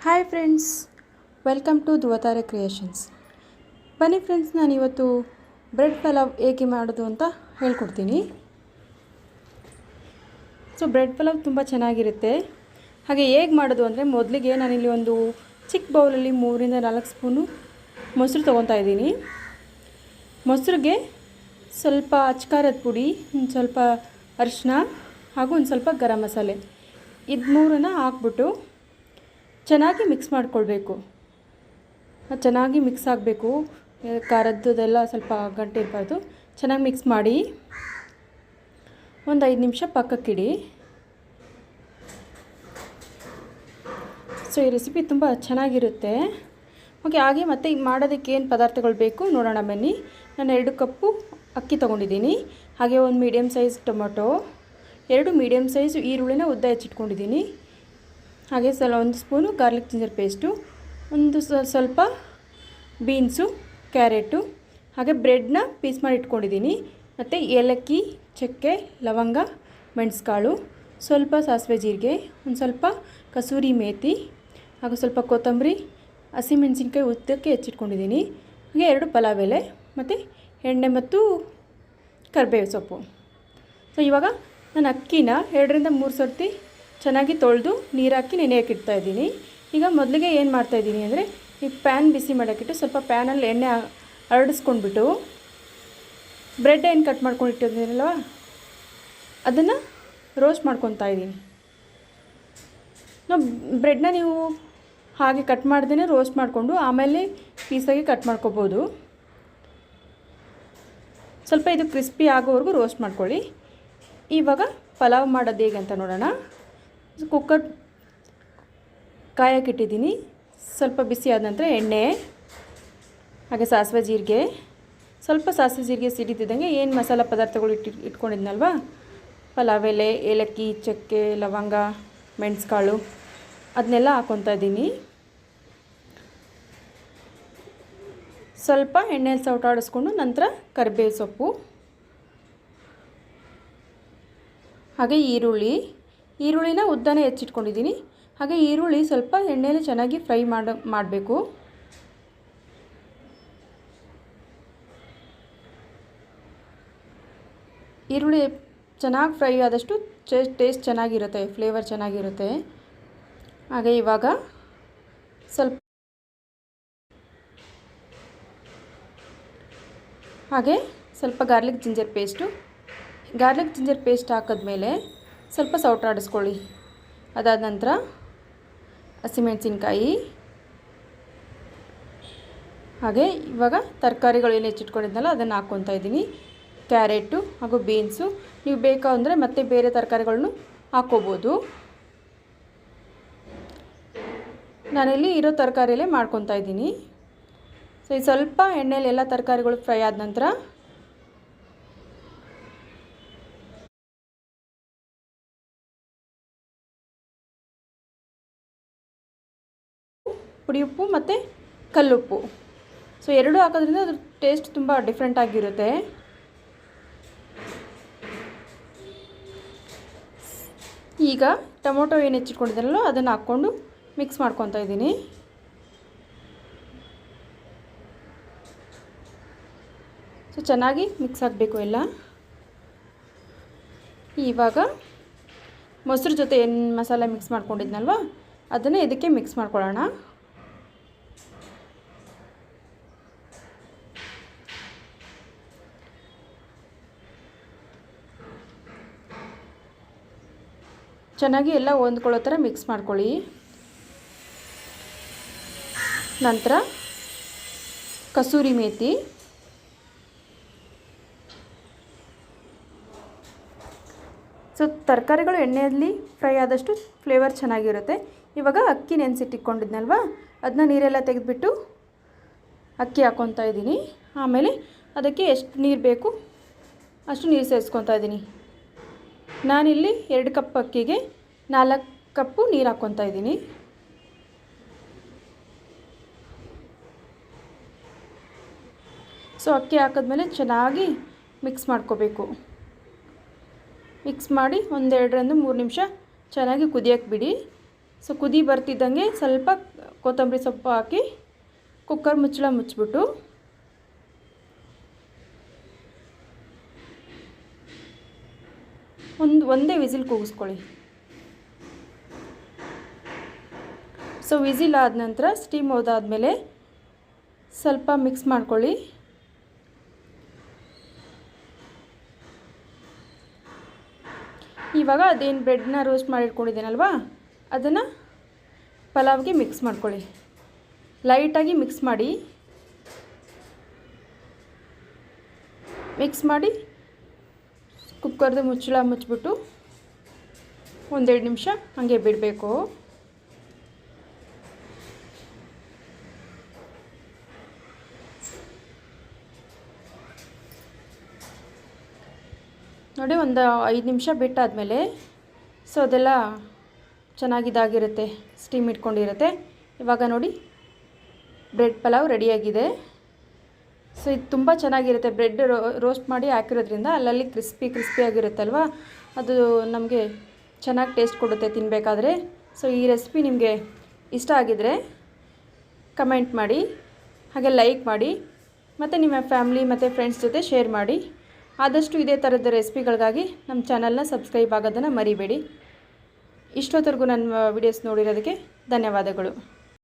Hi friends, welcome to Dhruvatare creations. ಬನ್ನಿ friends, ನಾನಿವತ್ತು bread pulao ಹೇಗೆ ಮಾಡೋದು ಅಂತ ಹೇಳ್ಕೊಡ್ತೀನಿ. ಬ್ರೆಡ್ ಪಲಾವ್ ತುಂಬ ಚೆನ್ನಾಗಿರುತ್ತೆ. ಹಾಗೆ ಹೇಗೆ ಮಾಡೋದು ಅಂದರೆ, ಮೊದಲಿಗೆ ನಾನಿಲ್ಲಿ ಒಂದು ಚಿಕ್ಕ ಬೌಲಲ್ಲಿ 3 ರಿಂದ 4 ಸ್ಪೂನು ಮೊಸರು ತೊಗೊತಾ ಇದ್ದೀನಿ. ಮೊಸರಿಗೆ ಸ್ವಲ್ಪ ಅಚ್ಕಾರದ ಪುಡಿ, ಒಂದು ಸ್ವಲ್ಪ ಅರಿಶಿನ ಹಾಗೂ ಒಂದು ಸ್ವಲ್ಪ ಗರಂ ಮಸಾಲೆ, ಇದು 3 ಹಾಕ್ಬಿಟ್ಟು ಚೆನ್ನಾಗಿ ಮಿಕ್ಸ್ ಮಾಡ್ಕೊಳ್ಬೇಕು. ಚೆನ್ನಾಗಿ ಮಿಕ್ಸ್ ಆಗಬೇಕು. ಖಾರದ್ದೆಲ್ಲ ಸ್ವಲ್ಪ ಗಂಟೆ ಇರಬಾರ್ದು. ಚೆನ್ನಾಗಿ ಮಿಕ್ಸ್ ಮಾಡಿ ಒಂದು 5 ನಿಮಿಷ ಪಕ್ಕಕ್ಕಿಡಿ. ಈ ರೆಸಿಪಿ ತುಂಬ ಚೆನ್ನಾಗಿರುತ್ತೆ. ಓಕೆ, ಹಾಗೆ ಮತ್ತು ಮಾಡೋದಕ್ಕೆ ಏನು ಪದಾರ್ಥಗಳು ಬೇಕು ನೋಡೋಣ ಬನ್ನಿ. ನಾನು 2 ಕಪ್ಪು ಅಕ್ಕಿ ತೊಗೊಂಡಿದ್ದೀನಿ. ಹಾಗೆ ಒಂದು medium size tomato, 2 medium size ಈರುಳ್ಳಿನ ಉದ್ದ ಹೆಚ್ಚಿಟ್ಕೊಂಡಿದ್ದೀನಿ. ಹಾಗೆ 1 ಸ್ಪೂನು ಗಾರ್ಲಿಕ್ ಜಿಂಜರ್ ಪೇಸ್ಟು, ಒಂದು ಸ್ವಲ್ಪ ಬೀನ್ಸು, ಕ್ಯಾರೆಟು, ಹಾಗೆ ಬ್ರೆಡ್ನ ಪೀಸ್ ಮಾಡಿ ಇಟ್ಕೊಂಡಿದ್ದೀನಿ. ಮತ್ತು ಏಲಕ್ಕಿ, ಚಕ್ಕೆ, ಲವಂಗ, ಮೆಣಸುಕಾಳು, ಸ್ವಲ್ಪ ಸಾಸಿವೆ ಜೀರಿಗೆ, ಒಂದು ಸ್ವಲ್ಪ ಕಸೂರಿ ಮೇಥಿ, ಹಾಗೂ ಸ್ವಲ್ಪ ಕೊತ್ತಂಬರಿ, ಹಸಿಮೆಣಸಿನ್ಕಾಯಿ ಉದ್ದಕ್ಕೆ ಹೆಚ್ಚಿಟ್ಕೊಂಡಿದ್ದೀನಿ. ಹಾಗೆ 2 ಪಲಾವ್ ಎಲೆ ಮತ್ತು ಎಣ್ಣೆ ಮತ್ತು ಕರಿಬೇವು ಸೊಪ್ಪು. ಇವಾಗ ನಾನು ಅಕ್ಕಿನ 2 ರಿಂದ 3 ಸರ್ತಿ ಚೆನ್ನಾಗಿ ತೊಳೆದು ನೀರು ಹಾಕಿ ನೆನೆಯೋಕೆ ಇಡ್ತಾಯಿದ್ದೀನಿ. ಈಗ ಮೊದಲಿಗೆ ಏನು ಮಾಡ್ತಾಯಿದ್ದೀನಿ ಅಂದರೆ, ಈ ಪ್ಯಾನ್ ಬಿಸಿ ಮಾಡೋಕ್ಕಿಟ್ಟು ಸ್ವಲ್ಪ ಪ್ಯಾನಲ್ಲಿ ಎಣ್ಣೆ ಹರಡಿಸ್ಕೊಂಡ್ಬಿಟ್ಟು ಬ್ರೆಡ್ ಏನು ಕಟ್ ಮಾಡ್ಕೊಂಡು ಇಟ್ಟಿದ್ದೀನಲ್ವ ಅದನ್ನು ರೋಸ್ಟ್ ಮಾಡ್ಕೊತಾ ಇದ್ದೀನಿ. ಬ್ರೆಡ್ನ ನೀವು ಹಾಗೆ ಕಟ್ ಮಾಡ್ದೇ ರೋಸ್ಟ್ ಮಾಡಿಕೊಂಡು ಆಮೇಲೆ ಪೀಸಾಗಿ ಕಟ್ ಮಾಡ್ಕೋಬೋದು. ಸ್ವಲ್ಪ ಇದು ಕ್ರಿಸ್ಪಿ ಆಗೋವರೆಗೂ ರೋಸ್ಟ್ ಮಾಡ್ಕೊಳ್ಳಿ. ಇವಾಗ ಪಲಾವ್ ಮಾಡೋದು ಹೇಗೆ ಅಂತ ನೋಡೋಣ. ಕುಕ್ಕರ್ ಕಾಯಕ್ಕಿಟ್ಟಿದ್ದೀನಿ. ಸ್ವಲ್ಪ ಬಿಸಿ ಆದ ನಂತರ ಎಣ್ಣೆ, ಹಾಗೆ ಸಾಸಿವೆ ಜೀರಿಗೆ, ಸ್ವಲ್ಪ ಸಾಸಿವೆ ಜೀರಿಗೆ ಸಿಡಿತಿದ್ದಂಗೆ ಏನು ಮಸಾಲ ಪದಾರ್ಥಗಳು ಇಟ್ಕೊಂಡಿದ್ನಲ್ವ, ಪಲಾವ್ ಎಲೆ, ಏಲಕ್ಕಿ, ಚಕ್ಕೆ, ಲವಂಗ, ಮೆಣಸುಕಾಳು, ಅದನ್ನೆಲ್ಲ ಹಾಕ್ಕೊತಾ ಇದ್ದೀನಿ. ಸ್ವಲ್ಪ ಎಣ್ಣೆಯಲ್ಲಿ ಸೌಟಾಡಿಸ್ಕೊಂಡು ನಂತರ ಕರಿಬೇವು ಸೊಪ್ಪು, ಹಾಗೆ ಈರುಳ್ಳಿನ ಉದ್ದನೇ ಹೆಚ್ಚಿಟ್ಕೊಂಡಿದ್ದೀನಿ. ಹಾಗೆ ಈರುಳ್ಳಿ ಸ್ವಲ್ಪ ಎಣ್ಣೆಯಲ್ಲಿ ಚೆನ್ನಾಗಿ ಫ್ರೈ ಮಾಡಬೇಕು. ಈರುಳ್ಳಿ ಚೆನ್ನಾಗಿ ಫ್ರೈ ಆದಷ್ಟು ಟೇಸ್ಟ್ ಚೆನ್ನಾಗಿರುತ್ತೆ, ಫ್ಲೇವರ್ ಚೆನ್ನಾಗಿರುತ್ತೆ. ಹಾಗೆ ಇವಾಗ ಸ್ವಲ್ಪ ಗಾರ್ಲಿಕ್ ಜಿಂಜರ್ ಪೇಸ್ಟ್ ಹಾಕಿದ್ಮೇಲೆ ಸ್ವಲ್ಪ ಸೌಟಾಡಿಸ್ಕೊಳ್ಳಿ. ಅದಾದ ನಂತರ ಹಸಿಮೆಣಸಿನ್ಕಾಯಿ, ಹಾಗೆ ಇವಾಗ ತರಕಾರಿಗಳು ಏನು ಹೆಚ್ಚಿಟ್ಕೊಂಡಿದ್ನಲ್ಲ ಅದನ್ನು ಹಾಕ್ಕೊತಾ ಇದ್ದೀನಿ. ಕ್ಯಾರೆಟು ಹಾಗೂ ಬೀನ್ಸು, ನೀವು ಬೇಕಾ ಅಂದರೆ ಮತ್ತೆ ಬೇರೆ ತರಕಾರಿಗಳನ್ನು ಹಾಕ್ಕೋಬೋದು. ನಾನಿಲ್ಲಿ ಇರೋ ತರಕಾರಿಯಲ್ಲೇ ಮಾಡ್ಕೊತಾ ಇದ್ದೀನಿ. ಈ ಸ್ವಲ್ಪ ಎಣ್ಣೆಯಲ್ಲಿ ಎಲ್ಲ ತರಕಾರಿಗಳು ಫ್ರೈ ಆದ ನಂತರ ಪುಡಿ ಉಪ್ಪು ಮತ್ತು ಕಲ್ಲುಪ್ಪು, ಎರಡೂ ಹಾಕೋದ್ರಿಂದ ಅದ್ರ ಟೇಸ್ಟ್ ತುಂಬ ಡಿಫ್ರೆಂಟ್ ಆಗಿರುತ್ತೆ. ಈಗ ಟೊಮೊಟೊ ಏನು ಹೆಚ್ಚಿಟ್ಕೊಂಡಿದ್ದೀನಲ್ಲೋ ಅದನ್ನು ಹಾಕ್ಕೊಂಡು ಮಿಕ್ಸ್ ಮಾಡ್ಕೊತಾ ಇದ್ದೀನಿ. ಚೆನ್ನಾಗಿ ಮಿಕ್ಸ್ ಆಗಬೇಕು ಎಲ್ಲ. ಇವಾಗ ಮೊಸರು ಜೊತೆ ಏನು ಮಸಾಲೆ ಮಿಕ್ಸ್ ಮಾಡ್ಕೊಂಡಿದ್ನಲ್ವ ಅದನ್ನು ಇದಕ್ಕೆ ಮಿಕ್ಸ್ ಮಾಡ್ಕೊಳ್ಳೋಣ. ಚೆನ್ನಾಗಿ ಎಲ್ಲ ಹೊಂದ್ಕೊಳ್ಳೋ ಥರ ಮಿಕ್ಸ್ ಮಾಡ್ಕೊಳ್ಳಿ. ನಂತರ ಕಸೂರಿ ಮೇಥಿ, ತರಕಾರಿಗಳು ಎಣ್ಣೆಯಲ್ಲಿ ಫ್ರೈ ಆದಷ್ಟು ಫ್ಲೇವರ್ ಚೆನ್ನಾಗಿರುತ್ತೆ. ಇವಾಗ ಅಕ್ಕಿ ನೆನೆಸಿಟ್ಟಿಟ್ಕೊಂಡಿದ್ನಲ್ವ ಅದನ್ನ ನೀರೆಲ್ಲ ತೆಗೆದುಬಿಟ್ಟು ಅಕ್ಕಿ ಹಾಕ್ಕೊತಾ ಇದ್ದೀನಿ. ಆಮೇಲೆ ಅದಕ್ಕೆ ಎಷ್ಟು ನೀರು ಬೇಕು ಅಷ್ಟು ನೀರು ಸೇರಿಸ್ಕೊತಾ ಇದ್ದೀನಿ. ನಾನಿಲ್ಲಿ 2 ಕಪ್ ಅಕ್ಕಿಗೆ 4 ಕಪ್ಪು ನೀರು ಹಾಕ್ಕೊತಾ ಇದ್ದೀನಿ. ಅಕ್ಕಿ ಹಾಕಿದ್ಮೇಲೆ ಚೆನ್ನಾಗಿ ಮಿಕ್ಸ್ ಮಾಡ್ಕೋಬೇಕು. ಮಿಕ್ಸ್ ಮಾಡಿ 1-2 ರಿಂದ 3 ನಿಮಿಷ ಚೆನ್ನಾಗಿ ಕುದಿಯೋಕ್ಕೆ ಬಿಡಿ. ಸೊ ಕುದಿ ಬರ್ತಿದ್ದಂಗೆ ಸ್ವಲ್ಪ ಕೊತ್ತಂಬರಿ ಸೊಪ್ಪು ಹಾಕಿ ಕುಕ್ಕರ್ ಮುಚ್ಚಳ ಮುಚ್ಚಿಬಿಟ್ಟು ಒಂದೇ ವಿಸಿಲ್ ಕೂಗಿಸ್ಕೊಳ್ಳಿ. ಸೊ ವಿಸಿಲ್ ಆದ ನಂತರ ಸ್ಟೀಮ್ ಹೋದಾದ್ಮೇಲೆ ಸ್ವಲ್ಪ ಮಿಕ್ಸ್ ಮಾಡ್ಕೊಳ್ಳಿ. ಇವಾಗ ಅದೇನು ಬ್ರೆಡ್ನ ರೋಸ್ಟ್ ಮಾಡಿಟ್ಕೊಂಡಿದ್ದೀನಲ್ವ ಅದನ್ನು ಪಲಾವ್ಗೆ ಮಿಕ್ಸ್ ಮಾಡ್ಕೊಳ್ಳಿ. ಲೈಟಾಗಿ ಮಿಕ್ಸ್ ಮಾಡಿ ಕುಕ್ಕರ್ದು ಮುಚ್ಚಳ ಮುಚ್ಚಿಬಿಟ್ಟು 1-2 ನಿಮಿಷ ಹಾಗೆ ಬಿಡಬೇಕು. ನೋಡಿ, ಒಂದು 5 ನಿಮಿಷ ಬಿಟ್ಟಾದಮೇಲೆ ಸೊ ಅದೆಲ್ಲ ಚೆನ್ನಾಗಿದ್ದಾಗಿರುತ್ತೆ, ಸ್ಟೀಮ್ ಇಟ್ಕೊಂಡಿರುತ್ತೆ. ಇವಾಗ ನೋಡಿ ಬ್ರೆಡ್ ಪಲಾವ್ ರೆಡಿಯಾಗಿದೆ. ಸೊ ಇದು ತುಂಬ ಚೆನ್ನಾಗಿರುತ್ತೆ. ಬ್ರೆಡ್ ರೋಸ್ಟ್ ಮಾಡಿ ಹಾಕಿರೋದ್ರಿಂದ ಅಲ್ಲಲ್ಲಿ ಕ್ರಿಸ್ಪಿಯಾಗಿರುತ್ತಲ್ವ, ಅದು ನಮಗೆ ಚೆನ್ನಾಗಿ ಟೇಸ್ಟ್ ಕೊಡುತ್ತೆ ತಿನ್ನಬೇಕಾದ್ರೆ. ಸೊ ಈ ರೆಸಿಪಿ ನಿಮಗೆ ಇಷ್ಟ ಆಗಿದರೆ ಕಮೆಂಟ್ ಮಾಡಿ, ಹಾಗೆ ಲೈಕ್ ಮಾಡಿ, ಮತ್ತು ನಿಮ್ಮ ಫ್ಯಾಮಿಲಿ ಮತ್ತು ಫ್ರೆಂಡ್ಸ್ ಜೊತೆ ಶೇರ್ ಮಾಡಿ. ಆದಷ್ಟು ಇದೇ ಥರದ ರೆಸಿಪಿಗಳಿಗಾಗಿ ನಮ್ಮ ಚಾನಲ್ನ ಸಬ್ಸ್ಕ್ರೈಬ್ ಆಗೋದನ್ನು ಮರಿಬೇಡಿ. ಇಷ್ಟೊತ್ತರೆಗೂ ನನ್ನ ವಿಡಿಯೋಸ್ ನೋಡಿರೋದಕ್ಕೆ ಧನ್ಯವಾದಗಳು.